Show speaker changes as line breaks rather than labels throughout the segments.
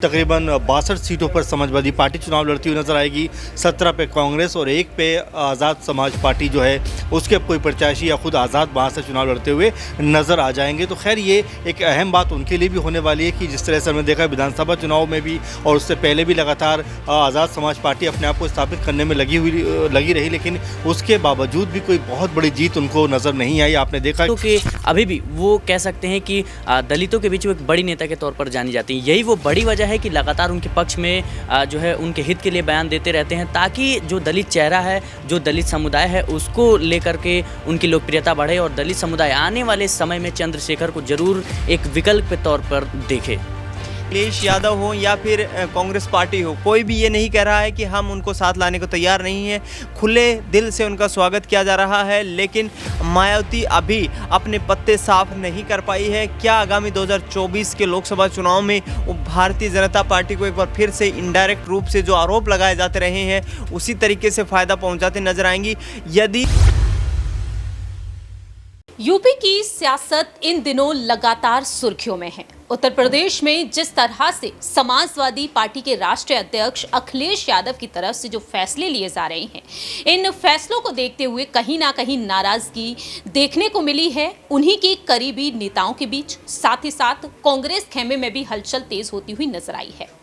तकरीबन 62 सीटों पर समाजवादी पार्टी चुनाव लड़ती हुई नजर आएगी। 17 पे कांग्रेस और 1 पे आज़ाद समाज पार्टी जो है उसके कोई प्रत्याशी या खुद आज़ाद वहाँ से चुनाव लड़ते हुए नज़र आ जाएंगे। तो खैर ये एक अहम बात उनके लिए भी होने वाली है कि जिस तरह से हमने देखा विधानसभा चुनाव में भी और उससे पहले भी लगातार आज़ाद समाज पार्टी अपने आप को स्थापित करने में लगी रही, लेकिन उसके बावजूद भी कोई बहुत बड़ी जीत उनको नज़र नहीं आई। आपने देखा
तो कि अभी भी वो कह सकते हैं कि दलितों के बीच वो एक बड़ी नेता के तौर पर जानी जाती हैं। यही वो बड़ी वजह है कि लगातार उनके पक्ष में जो है उनके हित के लिए बयान देते रहते हैं, ताकि जो दलित चेहरा है, जो दलित समुदाय है, उसको लेकर के उनकी लोकप्रियता बढ़े और दलित समुदाय आने वाले समय में चंद्रशेखर को जरूर एक विकल्प के तौर पर देखे।
अखिलेश यादव हो या फिर कांग्रेस पार्टी हो, कोई भी ये नहीं कह रहा है कि हम उनको साथ लाने को तैयार नहीं है। खुले दिल से उनका स्वागत किया जा रहा है, लेकिन मायावती अभी अपने पत्ते साफ नहीं कर पाई है। क्या आगामी 2024 के लोकसभा चुनाव में वो भारतीय जनता पार्टी को एक बार फिर से इनडायरेक्ट रूप से जो आरोप लगाए जाते रहे हैं उसी तरीके से फ़ायदा पहुँचाते नजर आएंगी? यदि
यूपी की सियासत इन दिनों लगातार सुर्खियों में है। उत्तर प्रदेश में जिस तरह से समाजवादी पार्टी के राष्ट्रीय अध्यक्ष अखिलेश यादव की तरफ से जो फैसले लिए जा रहे हैं, इन फैसलों को देखते हुए कहीं ना कहीं नाराजगी देखने को मिली है उन्हीं की करीबी नेताओं के बीच। साथ ही साथ कांग्रेस खेमे में भी हलचल तेज होती हुई नजर आई है।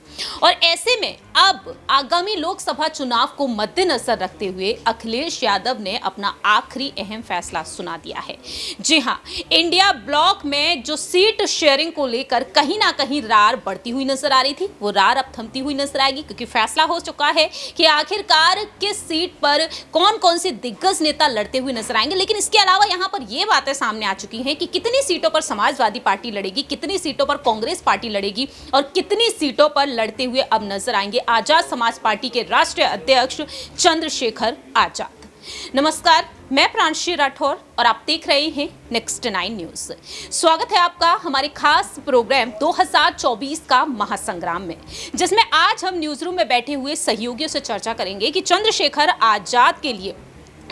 और ऐसे में अब आगामी लोकसभा चुनाव को मद्देनजर रखते हुए अखिलेश यादव ने अपना आखिरी अहम फैसला सुना दिया है। जी हां, इंडिया ब्लॉक में जो सीट शेयरिंग को लेकर कहीं ना कहीं रार बढ़ती हुई नजर आ रही थी, वो रार अब थमती हुई नजर आएगी, क्योंकि फैसला हो चुका है कि आखिरकार किस सीट पर कौन कौन से दिग्गज नेता लड़ते हुए नजर आएंगे। लेकिन इसके अलावा यहां पर यह बातें सामने आ चुकी हैं कि कितनी सीटों पर समाजवादी पार्टी लड़ेगी, कितनी सीटों पर कांग्रेस पार्टी लड़ेगी और कितनी सीटों पर लड़ते हुए अब नजर आएंगे आजाद समाज पार्टी के राष्ट्रीय अध्यक्ष चंद्रशेखर आजाद। नमस्कार, मैं प्रांशी राठौर और आप देख रहे हैं नेक्स्ट 9 न्यूज। स्वागत है आपका हमारे खास प्रोग्राम 2024 का महासंग्राम में, जिसमें आज हम न्यूज रूम में बैठे हुए सहयोगियों से चर्चा करेंगे कि चंद्रशेखर आजाद के लिए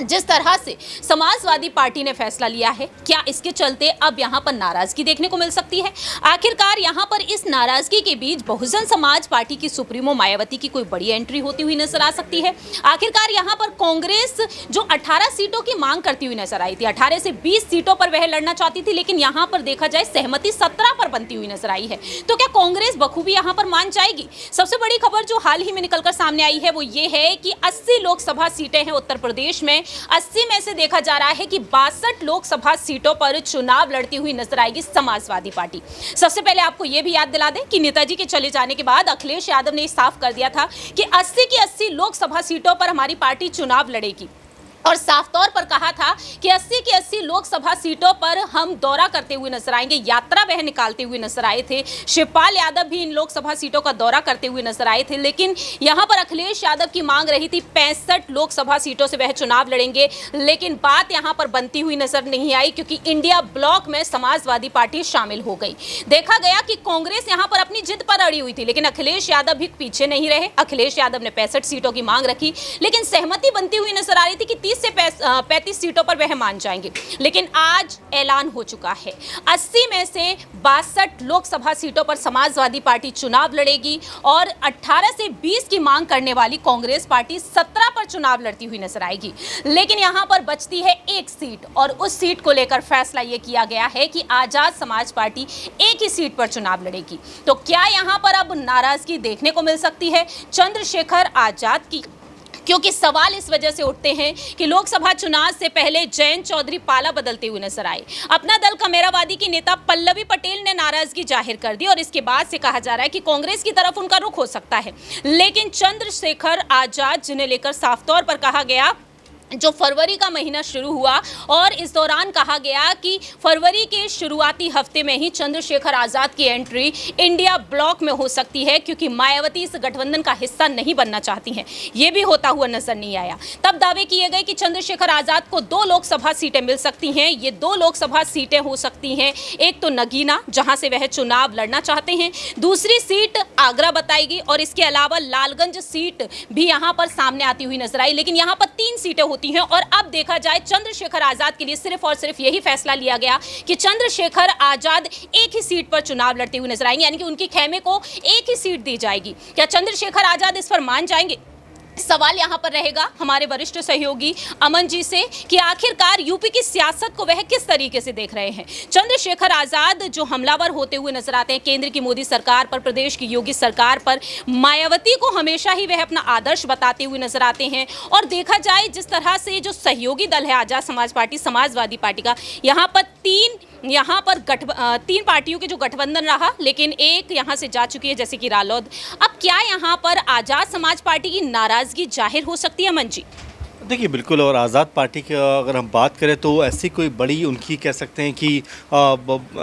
जिस तरह से समाजवादी पार्टी ने फैसला लिया है, क्या इसके चलते अब यहां पर नाराजगी देखने को मिल सकती है? आखिरकार यहां पर इस नाराजगी के बीच बहुजन समाज पार्टी की सुप्रीमो मायावती की कोई बड़ी एंट्री होती हुई नजर आ सकती है? आखिरकार यहां पर कांग्रेस जो 18 सीटों की मांग करती हुई नजर आई थी, 18 से 20 सीटों पर वह लड़ना चाहती थी, लेकिन यहां पर देखा जाए सहमति 17 पर बनती हुई नजर आई है। तो क्या कांग्रेस बखूबी यहां पर मान जाएगी? सबसे बड़ी खबर जो हाल ही में निकलकर सामने आई है वो ये है कि 80 लोकसभा सीटें हैं उत्तर प्रदेश में। 80 में से देखा जा रहा है कि 62 लोकसभा सीटों पर चुनाव लड़ती हुई नजर आएगी समाजवादी पार्टी। सबसे पहले आपको यह भी याद दिला दें कि नेताजी के चले जाने के बाद अखिलेश यादव ने साफ कर दिया था कि 80 की 80 लोकसभा सीटों पर हमारी पार्टी चुनाव लड़ेगी और साफ तौर पर कहा था कि 80 की 80 लोकसभा सीटों पर हम दौरा करते हुए नजर आएंगे, यात्रा वह निकालते हुए नजर आए थे। शिवपाल यादव भी इन लोकसभा सीटों का दौरा करते हुए नजर आए थे, लेकिन यहां पर अखिलेश यादव की मांग रही थी 65 लोकसभा सीटों से वह चुनाव लड़ेंगे। लेकिन बात यहां पर बनती हुई नजर नहीं आई, क्योंकि इंडिया ब्लॉक में समाजवादी पार्टी शामिल हो गई। देखा गया कि कांग्रेस यहां पर अपनी जिद पर अड़ी हुई थी, लेकिन अखिलेश यादव भी पीछे नहीं रहे। अखिलेश यादव ने 65 सीटों की मांग रखी, लेकिन सहमति बनती हुई नजर आ रही थी कि 30 से 35 सीटों पर वह मान जाएंगे। लेकिन आज ऐलान हो चुका है 80 में से 62 लोकसभा सीटों पर समाजवादी पार्टी चुनाव लड़ेगी और 18 से 20 की मांग करने वाली कांग्रेस पार्टी 17 पर चुनाव लड़ती हुई नजर आएगी। लेकिन यहां पर बचती है एक सीट और उस सीट को लेकर फैसला यह किया गया है कि आजाद समाज पार्टी एक ही सीट पर चुनाव लड़ेगी। तो क्या यहां पर अब नाराजगी देखने को मिल सकती है चंद्रशेखर आजाद की? क्योंकि सवाल इस वजह से उठते हैं कि लोकसभा चुनाव से पहले जयंत चौधरी पाला बदलते हुए नजर आए। अपना दल कमेरावादी की नेता पल्लवी पटेल ने नाराजगी जाहिर कर दी और इसके बाद से कहा जा रहा है कि कांग्रेस की तरफ उनका रुख हो सकता है। लेकिन चंद्रशेखर आजाद, जिन्हें लेकर साफ तौर पर कहा गया, जो फरवरी का महीना शुरू हुआ और इस दौरान कहा गया कि फरवरी के शुरुआती हफ्ते में ही चंद्रशेखर आजाद की एंट्री इंडिया ब्लॉक में हो सकती है, क्योंकि मायावती इस गठबंधन का हिस्सा नहीं बनना चाहती हैं। यह भी होता हुआ नजर नहीं आया। तब दावे किए गए कि चंद्रशेखर आजाद को 2 लोकसभा सीटें मिल सकती हैं। ये 2 लोकसभा सीटें हो सकती हैं, एक तो नगीना, जहां से वह चुनाव लड़ना चाहते हैं, दूसरी सीट आगरा बताएगी और इसके अलावा लालगंज सीट भी यहां पर सामने आती हुई नजर आई। लेकिन यहां पर 3 सीटें होती होती हैं। और अब देखा जाए चंद्रशेखर आजाद के लिए सिर्फ और सिर्फ यही फैसला लिया गया कि चंद्रशेखर आजाद एक ही सीट पर चुनाव लड़ते हुए नजर आएंगे, यानी कि उनकी खेमे को एक ही सीट दी जाएगी। क्या चंद्रशेखर आजाद इस पर मान जाएंगे? सवाल यहां पर रहेगा हमारे वरिष्ठ सहयोगी अमन जी से कि आखिरकार यूपी की सियासत को वह किस तरीके से देख रहे हैं। चंद्रशेखर आजाद जो हमलावर होते हुए नजर आते हैं केंद्र की मोदी सरकार पर, प्रदेश की योगी सरकार पर, मायावती को हमेशा ही वह अपना आदर्श बताते हुए नजर आते हैं। और देखा जाए जिस तरह से जो सहयोगी दल है आजाद समाज पार्टी, समाजवादी पार्टी का, यहाँ पर तीन पार्टियों के जो गठबंधन रहा, लेकिन एक यहाँ से जा चुकी है जैसे कि रालोद। अब क्या यहाँ पर आजाद समाज पार्टी की नाराजगी जाहिर हो सकती है अमन जी?
देखिए बिल्कुल, और आज़ाद पार्टी की अगर हम बात करें तो ऐसी कोई बड़ी उनकी कह सकते हैं कि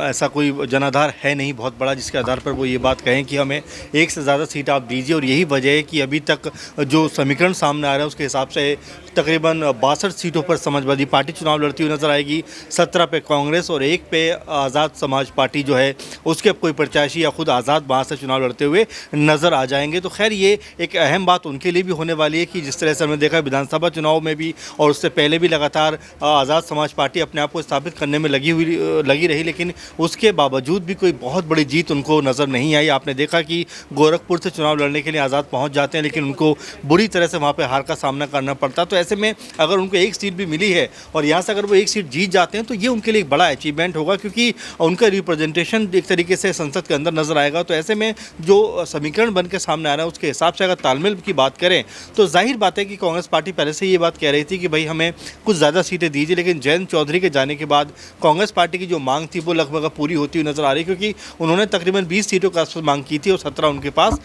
ऐसा कोई जनाधार है नहीं बहुत बड़ा जिसके आधार पर वो ये बात कहें कि हमें एक से ज़्यादा सीट आप दीजिए। और यही वजह है कि अभी तक जो समीकरण सामने आ रहे हैं उसके हिसाब से तकरीबन 62 सीटों पर समाजवादी पार्टी चुनाव लड़ती हुई नजर आएगी, 17 पे कांग्रेस और 1 पे आज़ाद समाज पार्टी जो है उसके कोई प्रत्याशी या खुद आज़ाद वहाँ से चुनाव लड़ते हुए नज़र आ जाएंगे। तो खैर ये एक अहम बात उनके लिए भी होने वाली है कि जिस तरह से हमने देखा विधानसभा चुनाव में भी और उससे पहले भी लगातार आज़ाद समाज पार्टी अपने आप को स्थापित करने में लगी रही, लेकिन उसके बावजूद भी कोई बहुत बड़ी जीत उनको नज़र नहीं आई। आपने देखा कि गोरखपुर से चुनाव लड़ने के लिए आज़ाद पहुँच जाते हैं लेकिन उनको बुरी तरह से वहाँ पर हार का सामना करना पड़ता। तो ऐसे में अगर उनको एक सीट भी मिली है और यहाँ से अगर वो एक सीट जीत जाते हैं तो ये उनके लिए एक बड़ा अचीवमेंट होगा, क्योंकि उनका रिप्रेजेंटेशन एक तरीके से संसद के अंदर नजर आएगा। तो ऐसे में जो समीकरण बन के सामने आ रहा है उसके हिसाब से अगर तालमेल की बात करें तो जाहिर बात है कि कांग्रेस पार्टी पहले से ये बात कह रही थी कि भाई हमें कुछ ज़्यादा सीटें दीजिए, लेकिन जयंत चौधरी के जाने के बाद कांग्रेस पार्टी की जो मांग थी वो लगभग पूरी होती हुई नजर आ रही, क्योंकि उन्होंने तकरीबन 20 सीटों का मांग की थी और 17 उनके पास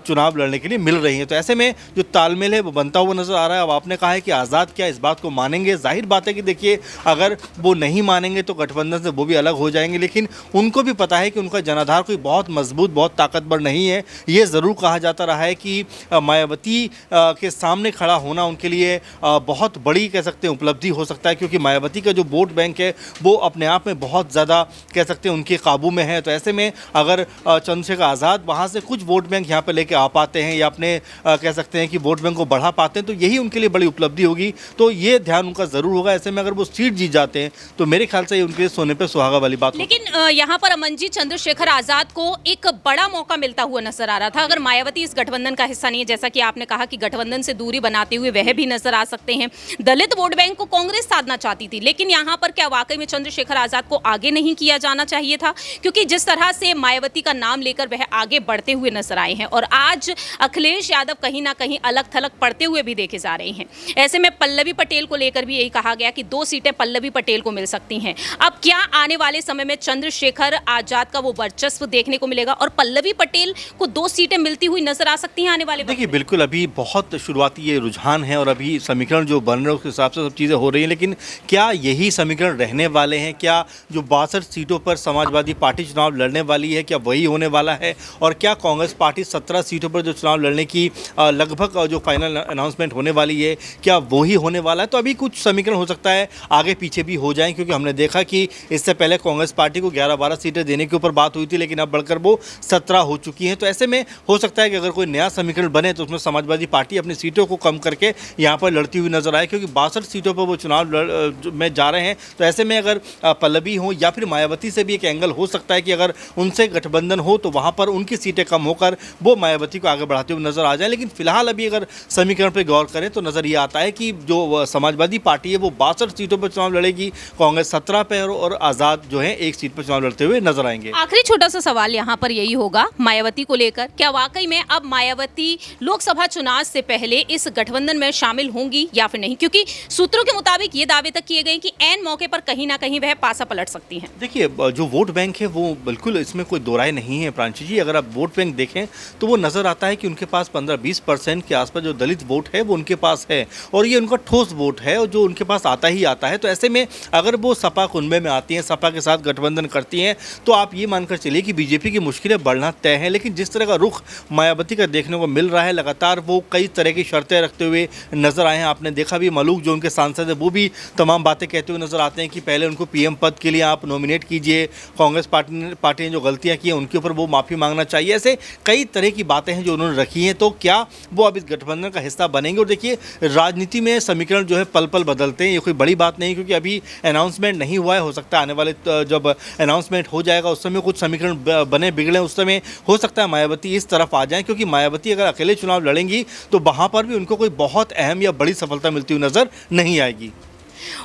चुनाव लड़ने के लिए मिल रही हैं। तो ऐसे में जो तालमेल है वो बनता हुआ नजर आ रहा है। अब आपने कहा है कि आज़ाद क्या इस बात को मानेंगे? जाहिर बात है कि देखिए अगर वो नहीं मानेंगे तो गठबंधन से वो भी अलग हो जाएंगे, लेकिन उनको भी पता है कि उनका जनाधार कोई बहुत मजबूत, बहुत ताकतवर नहीं है। ये ज़रूर कहा जाता रहा है कि मायावती के सामने खड़ा होना उनके लिए बहुत बड़ी कह सकते हैं उपलब्धि हो सकता है, क्योंकि मायावती का जो वोट बैंक है वो अपने आप में बहुत ज़्यादा कह सकते हैं उनके काबू में है। तो ऐसे में अगर चंद्रशेखर आज़ाद वहाँ से कुछ वोट बैंक यहाँ पर लेके आ पाते हैं या अपने कह सकते हैं कि वोट बैंक को बढ़ा पाते हैं तो यही उनके लिए बड़ी उपलब्धि होगी। तो ये ध्यान उनका ज़रूर होगा। ऐसे में अगर वो सीट जीत जाते हैं तो मेरे ख्याल से ये उनके लिए सोने पे सुहागा वाली बात।
लेकिन यहाँ पर अमन जी चंद्रशेखर आजाद को एक बड़ा मौका मिलता हुआ नजर आ रहा था। अगर मायावती इस गठबंधन का हिस्सा नहीं है, जैसा कि आपने कहा कि गठबंधन से दूरी बनाते हुए वह भी नजर आ सकते हैं। दलित वोट बैंक को कांग्रेस साधना चाहती थी, लेकिन यहाँ पर क्या वाकई में चंद्रशेखर आजाद को आगे नहीं किया जाना चाहिए था? क्योंकि जिस तरह से मायावती का नाम लेकर वह आगे बढ़ते हुए नजर आए हैं और आज अखिलेश यादव कहीं ना कहीं अलग थलग पड़ते हुए भी देखे जा रहे हैं। ऐसे में पल्लवी पटेल को लेकर भी यही कहा गया कि 2 सीटें पल्लवी पटेल को मिल सकती हैं। अब क्या आने वाले समय में चंद्रशेखर आजाद का वो वर्चस्व देखने को मिलेगा और पल्लवी पटेल को 2 सीटें मिलती हुई नजर आ सकती हैं आने वाले?
देखिए बिल्कुल अभी बहुत शुरुआती ये रुझान है और अभी समीकरण जो बन रहे हैं उसके हिसाब से सब चीज़ें हो रही हैं, लेकिन क्या यही समीकरण रहने वाले हैं? क्या जो 62 सीटों पर समाजवादी पार्टी चुनाव लड़ने वाली है क्या वही होने वाला है? और क्या कांग्रेस पार्टी 17 सीटों पर जो चुनाव लड़ने की लगभग जो फाइनल अनाउंसमेंट होने वाली है क्या वही होने वाला है? तो अभी कुछ समीकरण हो सकता है आगे पीछे भी हो जाएं, क्योंकि हमने देखा कि इससे पहले कांग्रेस पार्टी को 11-12 सीटें देने के ऊपर बात हुई थी, लेकिन अब बढ़कर वो 17 हो चुकी हैं। तो ऐसे में हो सकता है कि अगर कोई नया समीकरण बने तो उसमें समाजवादी पार्टी अपनी सीटों को कम करके यहाँ पर लड़ती हुई नजर आए, क्योंकि 62 सीटों पर वो चुनाव में जा रहे हैं। तो ऐसे में अगर पल्लवी हो या फिर मायावती से भी एक एंगल हो सकता है कि अगर उनसे गठबंधन हो तो वहाँ पर उनकी सीटें कम होकर वो मायावती को आगे बढ़ाते हुए नजर आ जाए। लेकिन फिलहाल अभी अगर समीकरण पर गौर करें तो नजर ये आता है कि जो समाजवादी पार्टी है वो 62 सीटों पर चुनाव लड़ेगी, कांग्रेस 17 पे और आजाद जो है 1 सीट पर चुनाव लड़ते हुए नजर आएंगे।
आखिरी छोटा सा सवाल यहाँ पर यही होगा मायावती को लेकर, क्या वाकई में अब मायावती लोकसभा चुनाव से पहले इस गठबंधन में शामिल होंगी या फिर नहीं? क्योंकि सूत्रों के मुताबिक ये दावे तक किए गए कि ऐन मौके पर कहीं ना कहीं वह पासा पलट सकती हैं।
देखिए जो वोट बैंक है वो बिल्कुल इसमें कोई दो राय नहीं है प्रांशी जी। अगर आप वोट बैंक देखें तो वो नजर आता है कि उनके पास 15-20% के आसपास जो दलित वोट है वो उनके पास है और ये उनका ठोस वोट है और जो उनके पास आता ही आता है। तो ऐसे में अगर वो सपा कुनबे में आती हैं, सपा के साथ गठबंधन करती हैं, तो आप ये मानकर चलिए कि बीजेपी की मुश्किलें बढ़ना तय है। लेकिन जिस तरह का रुख मायावती का देखने को मिल रहा है, लगातार वो कई तरह की शर्तें रखते हुए नजर आए हैं। आपने देखा भी मलूक जो उनके सांसद है वो भी तमाम बातें कहते हुए नजर आते हैं कि पहले उनको पीएम पद के लिए आप नॉमिनेट कीजिए, कांग्रेस पार्टी ने जो गलतियां की हैं उनके ऊपर वो माफ़ी मांगना चाहिए। ऐसे कई तरह की बातें हैं जो उन्होंने रखी हैं। तो क्या वो अब इस गठबंधन का हिस्सा बनेंगे? और देखिए, राजनीति में समीकरण जो है पल पल बदलते हैं, ये कोई बड़ी बात नहीं, क्योंकि अभी अनाउंसमेंट नहीं हुआ है। हो सकता है आने वाले जब अनाउंसमेंट हो जाएगा उस समय कुछ समीकरण बने बिगड़े, उस समय हो सकता है मायावती इस तरफ आ जाए, क्योंकि मायावती अगर अकेले चुनाव लड़ेंगी तो वहाँ पर भी उनको कोई बहुत अहम या बड़ी सफलता मिलती हुई नजर नहीं आएगी।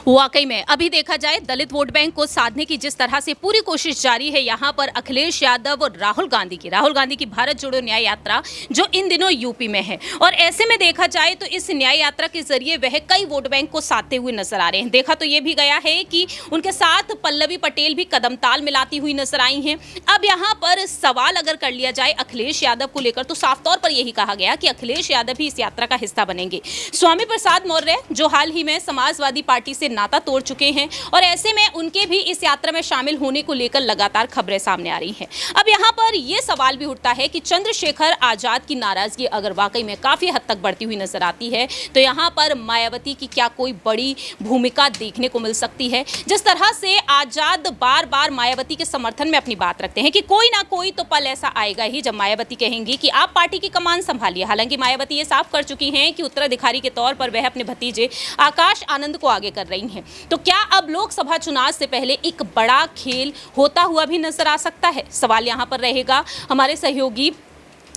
वाकई में अभी देखा जाए दलित वोट बैंक को साधने की जिस तरह से पूरी कोशिश जारी है यहाँ पर अखिलेश यादव और राहुल गांधी की भारत जोड़ो न्याय यात्रा जो इन दिनों यूपी में है, और ऐसे में देखा जाए तो इस न्याय यात्रा के जरिए वह कई वोट बैंक को साधते हुए नजर आ रहे हैं। देखा तो ये भी गया है कि उनके साथ पल्लवी पटेल भी कदम ताल मिलाती हुई नजर आई हैं। अब यहाँ पर सवाल अगर कर लिया जाए अखिलेश यादव को लेकर तो साफ तौर पर यही कहा गया कि अखिलेश यादव भी इस यात्रा का हिस्सा बनेंगे। स्वामी प्रसाद मौर्य जो हाल ही में समाजवादी पार्टी से नाता तोड़ चुके हैं, और ऐसे में उनके भी इस यात्रा में शामिल होने को लेकर लगातार खबरें सामने आ रही हैं। अब यहाँ पर यह सवाल भी उठता है कि चंद्रशेखर आजाद की नाराजगी अगर वाकई में काफी हद तक बढ़ती हुई नजर आती है तो यहाँ पर मायावती की क्या कोई बड़ी भूमिका देखने को मिल सकती है। जिस तरह से आजाद बार बार मायावती के समर्थन में अपनी बात रखते हैं कि कोई ना कोई तो पल ऐसा आएगा ही जब मायावती कहेंगी कि आप पार्टी की कमान संभालिए। हालांकि मायावती ये साफ कर चुकी हैं कि उत्तराधिकारी के तौर पर वह अपने भतीजे आकाश आनंद को आगे कर रही हैं। तो क्या अब लोकसभा चुनाव से पहले एक बड़ा खेल होता हुआ भी नजर आ सकता है? सवाल यहां पर रहेगा हमारे सहयोगी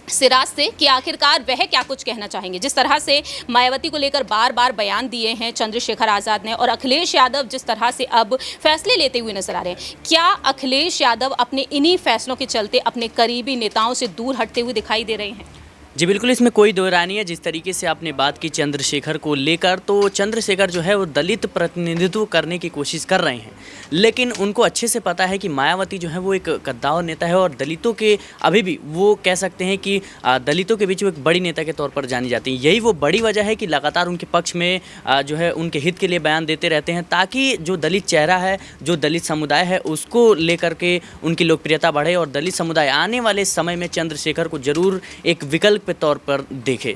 सिराज से कि आखिरकार वह क्या कुछ कहना चाहेंगे। जिस तरह से मायावती को लेकर बार बार बयान दिए हैं चंद्रशेखर आजाद ने, और अखिलेश यादव जिस तरह से अब फैसले लेते हुए नजर आ रहे हैं, क्या अखिलेश यादव अपने इन्हीं फैसलों के चलते अपने करीबी नेताओं से दूर हटते हुए दिखाई दे रहे हैं?
जी बिल्कुल, इसमें कोई दो राय नहीं है। जिस तरीके से आपने बात की चंद्रशेखर को लेकर, तो चंद्रशेखर जो है वो दलित प्रतिनिधित्व करने की कोशिश कर रहे हैं, लेकिन उनको अच्छे से पता है कि मायावती जो है वो एक कद्दावर नेता है और दलितों के अभी भी वो कह सकते हैं कि दलितों के बीच वो एक बड़ी नेता के तौर पर जानी जाती हैं। यही वो बड़ी वजह है कि लगातार उनके पक्ष में जो है उनके हित के लिए बयान देते रहते हैं, ताकि जो दलित चेहरा है, जो दलित समुदाय है, उसको लेकर के उनकी लोकप्रियता बढ़े और दलित समुदाय आने वाले समय में चंद्रशेखर को जरूर एक विकल्प के तौर पर देखे।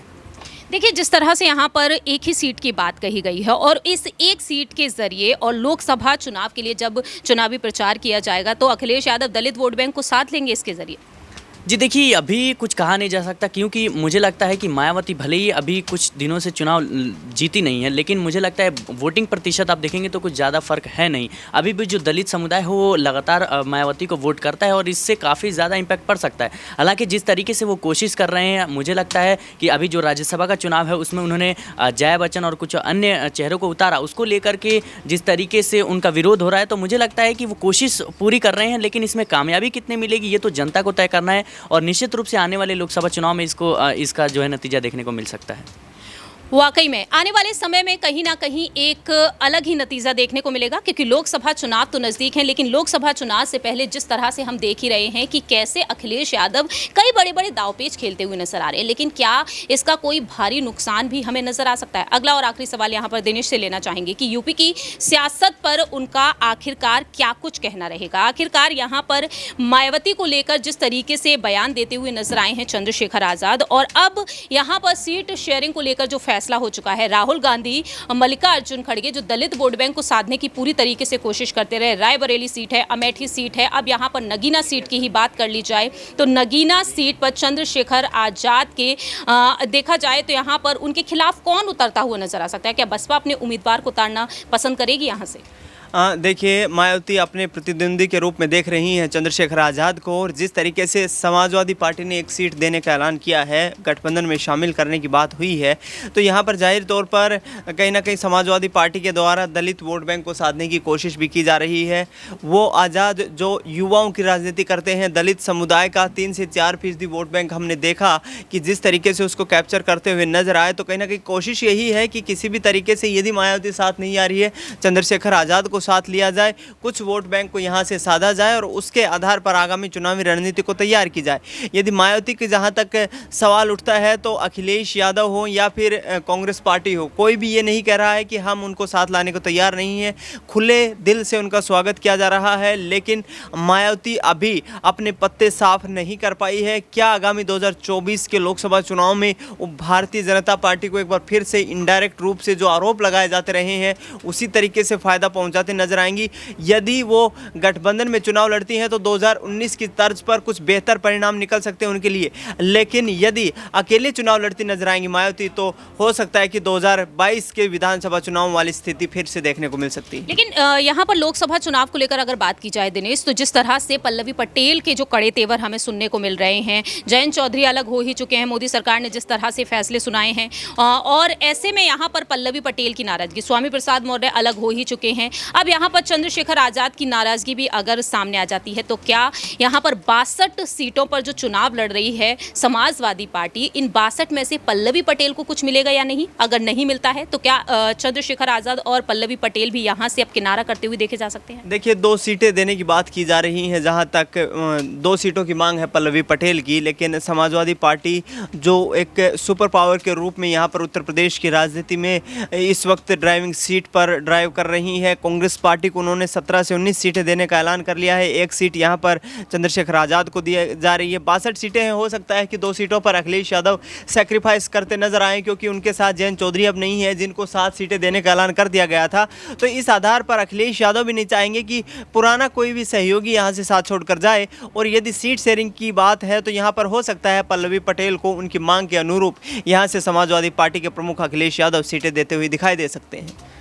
देखिए, जिस तरह से यहाँ पर एक ही सीट की बात कही गई है और इस एक सीट के जरिए और लोकसभा चुनाव के लिए जब चुनावी प्रचार किया जाएगा तो अखिलेश यादव दलित वोट बैंक को साथ लेंगे इसके जरिए।
जी देखिए, अभी कुछ कहा नहीं जा सकता, क्योंकि मुझे लगता है कि मायावती भले ही अभी कुछ दिनों से चुनाव जीती नहीं है, लेकिन मुझे लगता है वोटिंग प्रतिशत आप देखेंगे तो कुछ ज़्यादा फर्क है नहीं। अभी भी जो दलित समुदाय है वो लगातार मायावती को वोट करता है और इससे काफ़ी ज़्यादा इम्पैक्ट पड़ सकता है। हालांकि जिस तरीके से वो कोशिश कर रहे हैं, मुझे लगता है कि अभी जो राज्यसभा का चुनाव है उसमें उन्होंने जया बच्चन और कुछ अन्य चेहरों को उतारा, उसको लेकर के जिस तरीके से उनका विरोध हो रहा है, तो मुझे लगता है कि वो कोशिश पूरी कर रहे हैं, लेकिन इसमें कामयाबी कितनी मिलेगी ये तो जनता को तय करना है, और निश्चित रूप से आने वाले लोकसभा चुनाव में इसका जो है नतीजा देखने को मिल सकता है।
वाकई में आने वाले समय में कहीं ना कहीं एक अलग ही नतीजा देखने को मिलेगा, क्योंकि लोकसभा चुनाव तो नज़दीक हैं, लेकिन लोकसभा चुनाव से पहले जिस तरह से हम देख ही रहे हैं कि कैसे अखिलेश यादव कई बड़े बड़े दांवपेच खेलते हुए नजर आ रहे हैं, लेकिन क्या इसका कोई भारी नुकसान भी हमें नजर आ सकता है? अगला और आखिरी सवाल यहाँ पर दिनेश से लेना चाहेंगे कि यूपी की सियासत पर उनका आखिरकार क्या कुछ कहना रहेगा। आखिरकार यहाँ पर मायावती को लेकर जिस तरीके से बयान देते हुए नजर आए हैं चंद्रशेखर आजाद, और अब यहाँ पर सीट शेयरिंग को लेकर जो फैसला हो चुका है, राहुल गांधी मल्लिकार्जुन खड़गे जो दलित वोट बैंक को साधने की पूरी तरीके से कोशिश करते रहे, रायबरेली सीट है, अमेठी सीट है, अब यहां पर नगीना सीट की ही बात कर ली जाए तो नगीना सीट पर चंद्रशेखर आजाद के देखा जाए तो यहां पर उनके खिलाफ कौन उतरता हुआ नजर आ सकता है? क्या बसपा अपने उम्मीदवार को उतारना पसंद करेगी यहां से?
देखिए, मायावती अपने प्रतिद्वंदी के रूप में देख रही हैं चंद्रशेखर आज़ाद को, और जिस तरीके से समाजवादी पार्टी ने एक सीट देने का ऐलान किया है, गठबंधन में शामिल करने की बात हुई है, तो यहाँ पर जाहिर तौर पर कहीं ना कहीं समाजवादी पार्टी के द्वारा दलित वोट बैंक को साधने की कोशिश भी की जा रही है। वो आज़ाद जो युवाओं की राजनीति करते हैं, दलित समुदाय का 3 से 4% वोट बैंक हमने देखा कि जिस तरीके से उसको कैप्चर करते हुए नजर आए, तो कहीं ना कहीं कोशिश यही है कि किसी भी तरीके से यदि मायावती साथ नहीं आ रही है, चंद्रशेखर आज़ाद को साथ लिया जाए, कुछ वोट बैंक को यहाँ से साधा जाए और उसके आधार पर आगामी चुनावी रणनीति को तैयार की जाए। यदि मायावती के जहाँ तक सवाल उठता है तो अखिलेश यादव हो या फिर कांग्रेस पार्टी हो, कोई भी ये नहीं कह रहा है कि हम उनको साथ लाने को तैयार नहीं है। खुले दिल से उनका स्वागत किया जा रहा है, लेकिन मायावती अभी अपने पत्ते साफ नहीं कर पाई है। क्या आगामी 2024 के लोकसभा चुनाव में वो भारतीय जनता पार्टी को एक बार फिर से इनडायरेक्ट रूप से जो आरोप लगाए जाते रहे हैं उसी तरीके से फ़ायदा पहुंचाते नजर आएंगी? यदि वो गठबंधन में चुनाव लड़ती हैं तो 2019 की तर्ज पर कुछ बेहतर परिणाम निकल सकते हैं उनके लिए, लेकिन यदि अकेले चुनाव लड़ती नजर आएंगी मायावती तो हो सकता है कि 2022 के विधानसभा चुनाव वाली स्थिति फिर से देखने को मिल सकती है।
लेकिन यहाँ पर लोकसभा चुनाव को लेकर अगर बात की जाए दिनेश, तो जिस तरह से पल्लवी पटेल के जो कड़े तेवर हमें सुनने को मिल रहे हैं, जयंत चौधरी अलग हो ही चुके हैं, मोदी सरकार ने जिस तरह से फैसले सुनाए हैं, और ऐसे में यहाँ पर पल्लवी पटेल की नाराजगी, स्वामी प्रसाद मौर्य अलग हो ही चुके हैं, अब यहाँ पर चंद्रशेखर आजाद की नाराजगी भी अगर सामने आ जाती है तो क्या यहाँ पर 62 सीटों पर जो चुनाव लड़ रही है समाजवादी पार्टी, इन 62 में से पल्लवी पटेल को कुछ मिलेगा या नहीं? अगर नहीं मिलता है तो क्या चंद्रशेखर आजाद और पल्लवी पटेल भी यहाँ से अब किनारा करते हुए देखे जा सकते हैं?
देखिए, 2 सीटें देने की बात की जा रही है, जहाँ तक 2 सीटों की मांग है पल्लवी पटेल की, लेकिन समाजवादी पार्टी जो एक सुपर पावर के रूप में यहाँ पर उत्तर प्रदेश की राजनीति में इस वक्त ड्राइविंग सीट पर ड्राइव कर रही है। कांग्रेस पार्टी को उन्होंने 17 से 19 सीटें देने का ऐलान कर लिया है। 1 सीट यहाँ पर चंद्रशेखर आजाद को दी जा रही है। 62 सीटें हैं, हो सकता है कि 2 सीटों पर अखिलेश यादव सेक्रीफाइस करते नजर आए, क्योंकि उनके साथ जयंत चौधरी अब नहीं है, जिनको 7 सीटें देने का ऐलान कर दिया गया था। तो इस आधार पर अखिलेश यादव भी नहीं चाहेंगे कि पुराना कोई भी सहयोगी यहाँ से साथ छोड़कर जाए, और यदि सीट शेयरिंग की बात है तो यहाँ पर हो सकता है पल्लवी पटेल को उनकी मांग के अनुरूप यहाँ से समाजवादी पार्टी के प्रमुख अखिलेश यादव सीटें देते हुए दिखाई दे सकते हैं।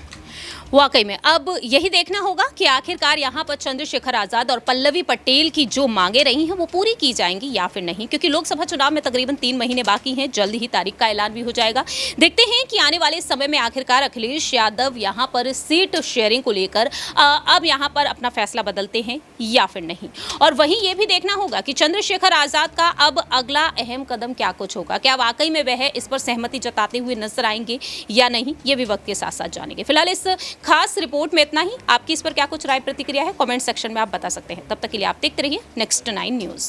वाकई में अब यही देखना होगा कि आखिरकार यहाँ पर चंद्रशेखर आजाद और पल्लवी पटेल की जो मांगे रही हैं वो पूरी की जाएंगी या फिर नहीं, क्योंकि लोकसभा चुनाव में तकरीबन 3 महीने बाकी हैं, जल्द ही तारीख का ऐलान भी हो जाएगा। देखते हैं कि आने वाले समय में आखिरकार अखिलेश यादव यहाँ पर सीट शेयरिंग को लेकर अब यहाँ पर अपना फैसला बदलते हैं या फिर नहीं। और वहीं ये भी देखना होगा कि चंद्रशेखर आजाद का अब अगला अहम कदम क्या कुछ होगा, क्या वाकई में वह इस पर सहमति जताते हुए नजर आएंगे या नहीं, ये भी वक्त के साथ साथ जानेंगे। फिलहाल इस खास रिपोर्ट में इतना ही। आपकी इस पर क्या कुछ राय प्रतिक्रिया है, कमेंट सेक्शन में आप बता सकते हैं। तब तक के लिए आप देखते रहिए नेक्स्ट 9 न्यूज़।